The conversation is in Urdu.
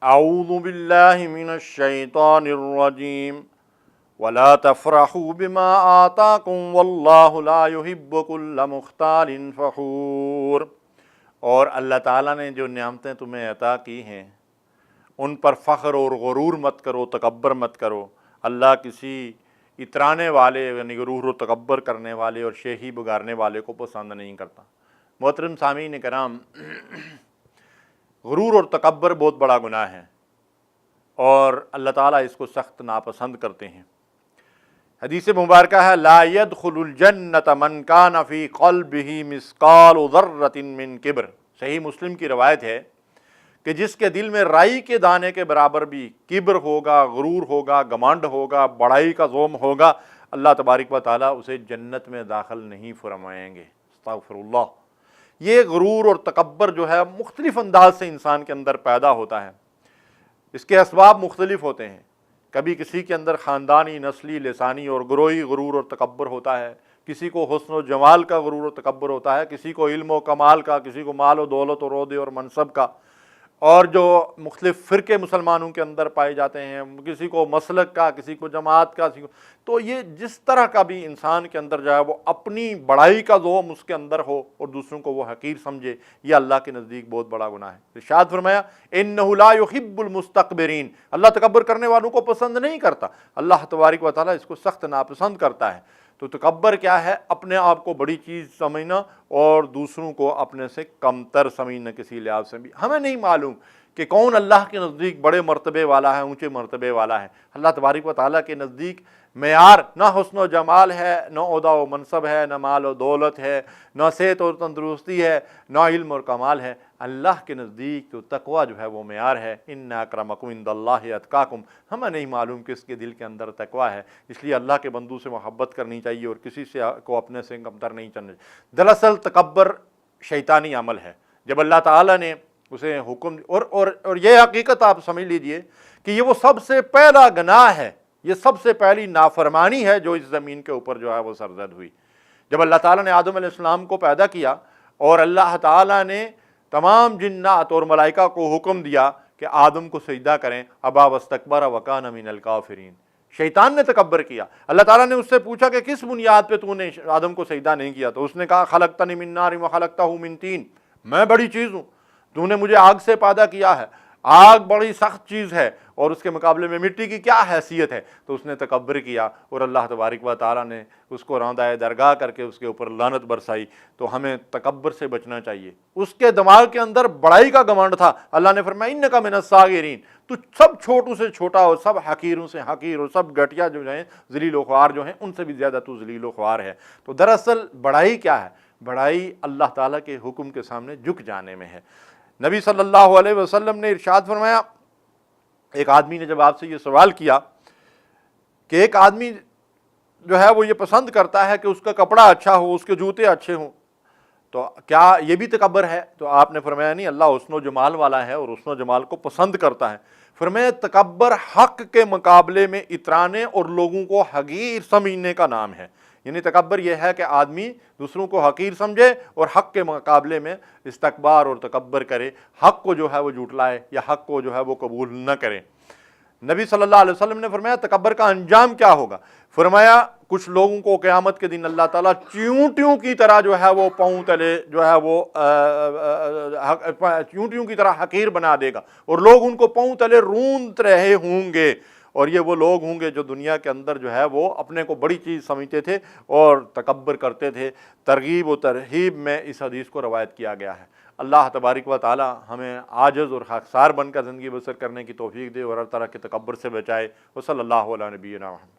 اعوذ باللہ من الشیطان الرجیم ولا تفرحوا بما آتاکم واللہ لا يحب كل مختال فخور۔ اور اللہ تعالیٰ نے جو نعمتیں تمہیں عطا کی ہیں ان پر فخر اور غرور مت کرو، تکبر مت کرو۔ اللہ کسی اترانے والے یعنی غرور و تکبر کرنے والے اور شیخی بگارنے والے کو پسند نہیں کرتا۔ محترم سامعین کرام، غرور اور تکبر بہت بڑا گناہ ہے اور اللہ تعالیٰ اس کو سخت ناپسند کرتے ہیں۔ حدیث مبارکہ ہے لا يدخل الجنت من کان فی قلبہ مثقال ذرۃ من کبر۔ صحیح مسلم کی روایت ہے کہ جس کے دل میں رائی کے دانے کے برابر بھی کبر ہوگا، غرور ہوگا، گمانڈ ہوگا، بڑائی کا ذوم ہوگا، اللہ تبارک و تعالیٰ اسے جنت میں داخل نہیں فرمائیں گے۔ استغفر اللہ۔ یہ غرور اور تکبر جو ہے مختلف انداز سے انسان کے اندر پیدا ہوتا ہے۔ اس کے اسباب مختلف ہوتے ہیں۔ کبھی کسی کے اندر خاندانی، نسلی، لسانی اور گروہی غرور اور تکبر ہوتا ہے، کسی کو حسن و جمال کا غرور و تکبر ہوتا ہے، کسی کو علم و کمال کا، کسی کو مال و دولت اور عہدے اور منصب کا، اور جو مختلف فرقے مسلمانوں کے اندر پائے جاتے ہیں، کسی کو مسلک کا، کسی کو جماعت کا، کسی کو، تو یہ جس طرح کا بھی انسان کے اندر جو ہے وہ اپنی بڑائی کا ذوم اس کے اندر ہو اور دوسروں کو وہ حقیر سمجھے، یہ اللہ کے نزدیک بہت بڑا گناہ ہے۔ ارشاد فرمایا انہ لا یحب المستکبرین، اللہ تکبر کرنے والوں کو پسند نہیں کرتا، اللہ تبارک و تعالیٰ اس کو سخت ناپسند کرتا ہے۔ تو تکبر کیا ہے؟ اپنے آپ کو بڑی چیز سمجھنا اور دوسروں کو اپنے سے کمتر سمجھنا کسی لحاظ سے بھی۔ ہمیں نہیں معلوم کہ کون اللہ کے نزدیک بڑے مرتبے والا ہے، اونچے مرتبے والا ہے۔ اللہ تبارک و تعالیٰ کے نزدیک معیار نہ حسن و جمال ہے، نہ عہدہ و منصب ہے، نہ مال و دولت ہے، نہ صحت اور تندرستی ہے، نہ علم اور کمال ہے۔ اللہ کے نزدیک تو تقویٰ جو ہے وہ معیار ہے۔ ان اکرمکم عند اللہ اتقاکم۔ ہمیں نہیں معلوم کس کے دل کے اندر تقویٰ ہے، اس لیے اللہ کے بندوں سے محبت کرنی چاہیے اور کسی سے کو اپنے سے کمتر نہیں چاہیے۔ دراصل تکبر شیطانی عمل ہے۔ جب اللہ تعالیٰ نے اسے حکم اور یہ حقیقت آپ سمجھ لیجئے کہ یہ وہ سب سے پہلا گناہ ہے، یہ سب سے پہلی نافرمانی ہے جو اس زمین کے اوپر جو ہے وہ سرزد ہوئی۔ جب اللہ تعالیٰ نے آدم علیہ السلام کو پیدا کیا اور اللہ تعالیٰ نے تمام جنات اور ملائکہ کو حکم دیا کہ آدم کو سجدہ کریں، ابا واستکبر وکان من الکافرین، شیطان نے تکبر کیا۔ اللہ تعالیٰ نے اس سے پوچھا کہ کس بنیاد پہ تو نے آدم کو سجدہ نہیں کیا؟ تو اس نے کہا خلقتنی من نار وخلقتہ من طین، میں بڑی چیز ہوں، تو نے مجھے آگ سے پیدا کیا ہے، آگ بڑی سخت چیز ہے اور اس کے مقابلے میں مٹی کی کیا حیثیت ہے؟ تو اس نے تکبر کیا اور اللہ تبارک و تعالیٰ نے اس کو راندہ درگاہ کر کے اس کے اوپر لعنت برسائی۔ تو ہمیں تکبر سے بچنا چاہیے۔ اس کے دماغ کے اندر بڑائی کا گمانڈ تھا۔ اللہ نے فرمایا انک من الصاغرین، تو سب چھوٹوں سے چھوٹا اور سب حقیروں سے حقیر اور سب گھٹیا جو ہیں، ذلیل و خوار جو ہیں، ان سے بھی زیادہ تو ذلیل و خوار ہے۔ تو دراصل بڑائی کیا ہے؟ بڑائی اللہ تعالیٰ کے حکم کے سامنے جھک جانے میں ہے۔ نبی صلی اللہ علیہ وسلم نے ارشاد فرمایا، ایک آدمی نے جب آپ سے یہ سوال کیا کہ ایک آدمی جو ہے وہ یہ پسند کرتا ہے کہ اس کا کپڑا اچھا ہو، اس کے جوتے اچھے ہوں، تو کیا یہ بھی تکبر ہے؟ تو آپ نے فرمایا نہیں، اللہ حسن و جمال والا ہے اور حسن و جمال کو پسند کرتا ہے۔ فرمایا تکبر حق کے مقابلے میں اترانے اور لوگوں کو حقیر سمجھنے کا نام ہے۔ یعنی تکبر یہ ہے کہ آدمی دوسروں کو حقیر سمجھے اور حق کے مقابلے میں استکبار اور تکبر کرے، حق کو جو ہے وہ جھٹلائے یا حق کو جو ہے وہ قبول نہ کرے۔ نبی صلی اللہ علیہ وسلم نے فرمایا تکبر کا انجام کیا ہوگا؟ فرمایا کچھ لوگوں کو قیامت کے دن اللہ تعالیٰ چیونٹیوں کی طرح جو ہے وہ پاؤں تلے جو ہے وہ چیونٹیوں کی طرح حقیر بنا دے گا اور لوگ ان کو پاؤں تلے روند رہے ہوں گے۔ اور یہ وہ لوگ ہوں گے جو دنیا کے اندر جو ہے وہ اپنے کو بڑی چیز سمجھتے تھے اور تکبر کرتے تھے۔ ترغیب و ترہیب میں اس حدیث کو روایت کیا گیا ہے۔ اللہ تبارک و تعالی ہمیں عاجز اور خاکسار بن کر زندگی بسر کرنے کی توفیق دے اور ہر طرح کے تکبر سے بچائے۔ وصلی اللہ علیہ نبینا محمد۔